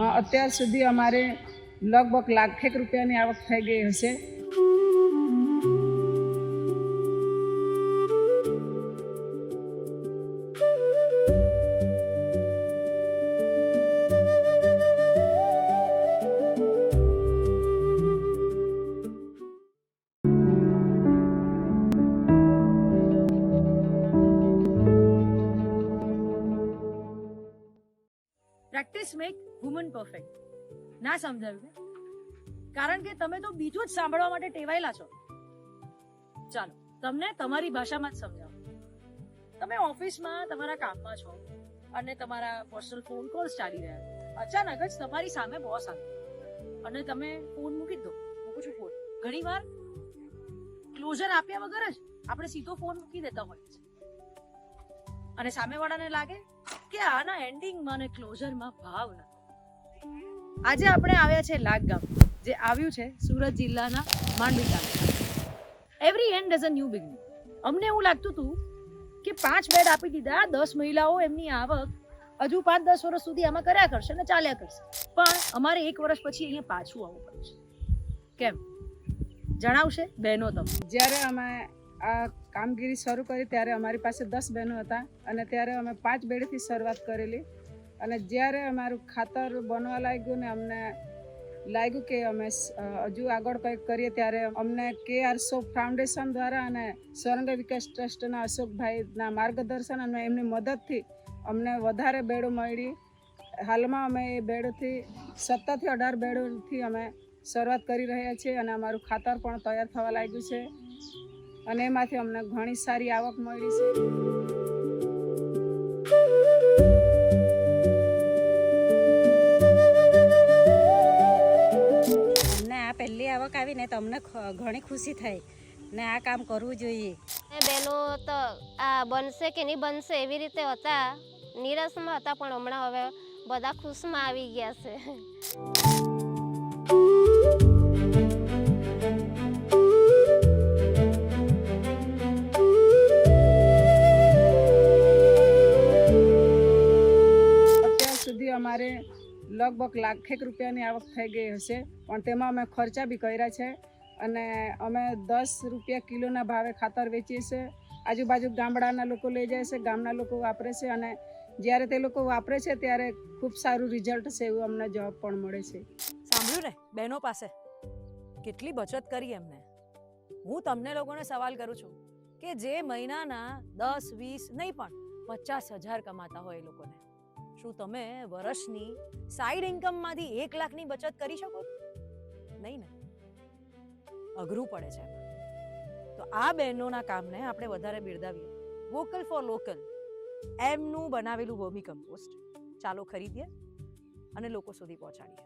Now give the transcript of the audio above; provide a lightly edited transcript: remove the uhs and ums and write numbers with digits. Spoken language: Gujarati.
અત્યાર સુધી અમારે લગભગ લાખેક રૂપિયાની આવક થઈ ગઈ હશે. Practice make woman perfect. ના સમજાયું ને? કારણ કે તમે તો બીજું જ સાંભળવા માટે ટેવાયેલા છો. ચાલો તમને તમારી ભાષામાં જ સમજાવો. તમે ઓફિસમાં તમારા કામમાં છો અને તમારા પર્સનલ ફોન કોલ્સ ચાલી રહ્યા. અચાનક જ તમારી સામે બોસ આવે અને તમે ફોન મૂકી દો. મૂકું છું ફોન. ઘણી વાર ક્લોઝર આપ્યા વગર જ આપણે સીધો ફોન મૂકી દેતા હોઈએ છીએ અને સામેવાળાને લાગે કે આના એન્ડિંગમાં ને ક્લોઝરમાં ભાવ નથી. આજે આપણે આવ્યા છે લાગ ગામ, જે આવ્યું છે સુરત જિલ્લાના Mandvi taluka. Every end is a new beginning. અમને એવું લાગતું હતું કે 5 બેડ આપી દીધા, 10 મહિલાઓ એમની આવક હજુ 5-10 વર્ષ સુધી આમાં કર્યા કરશે ને ચાલ્યા કરશે. પણ અમારે 1 વર્ષ પછી અહીંયા પાછું આવવું પડ્યું છે. કેમ જણાવશે બહેનો તમે? જ્યારે અમે આ કામગીરી શરૂ કરી ત્યારે અમારી પાસે 10 બહેનો હતા અને ત્યારે અમે 5 બેડથી શરૂઆત કરેલી. અને જ્યારે અમારું ખાતર બનવા લાગ્યું ને અમને લાગ્યું કે અમે હજુ આગળ કંઈક કરીએ, ત્યારે અમને KR શોપ ફાઉન્ડેશન દ્વારા અને સ્વરંગ વિકાસ ટ્રસ્ટના અશોકભાઈના માર્ગદર્શન અને એમની મદદથી અમને વધારે બેડો મળી. હાલમાં અમે એ બેડોથી 17 થી 18 બેડોથી અમે શરૂઆત કરી રહ્યા છીએ અને અમારું ખાતર પણ તૈયાર થવા લાગ્યું છે અને એમાંથી અમને ઘણી સારી આવક મળી છે. અમને આ પહેલી આવક આવીને તો અમને ઘણી ખુશી થઈ ને આ કામ કરવું જોઈએ. બહેનો તો આ બનશે કે નહીં બનશે એવી રીતે હતા, નિરાશમાં હતા, પણ હમણાં હવે બધા ખુશમાં આવી ગયા છે. અમારે લગભગ લાખેક રૂપિયાની આવક થઈ ગઈ હશે, પણ તેમાં અમે ખર્ચા બી કર્યા છે અને અમે 10 રૂપિયા કિલોના ભાવે ખાતર વેચીએ છીએ. આજુબાજુ ગામડાના લોકો લઈ જાય છે, ગામના લોકો વાપરે છે અને જ્યારે તે લોકો વાપરે છે ત્યારે ખૂબ સારું રિઝલ્ટ છે એવું અમને જવાબ પણ મળે છે. સાંભળ્યું ને બહેનો પાસે કેટલી બચત કરી એમને. હું તમને લોકોને સવાલ કરું છું કે જે મહિનાના 10-20 નહીં પણ 50,000 કમાતા હોય એ લોકોને, શું તમે વર્ષની સાઈડ ઇન્કમમાંથી 1 લાખની બચત કરી શકો? નહીં ને, અઘરું પડે છે. તો આ બહેનોના કામને આપણે વધારે બિરદાવીએ. વોકલ ફોર લોકલ એમનું બનાવેલું વર્મી કમ્પોસ્ટ ચાલો ખરીદીએ અને લોકો સુધી પહોંચાડીએ.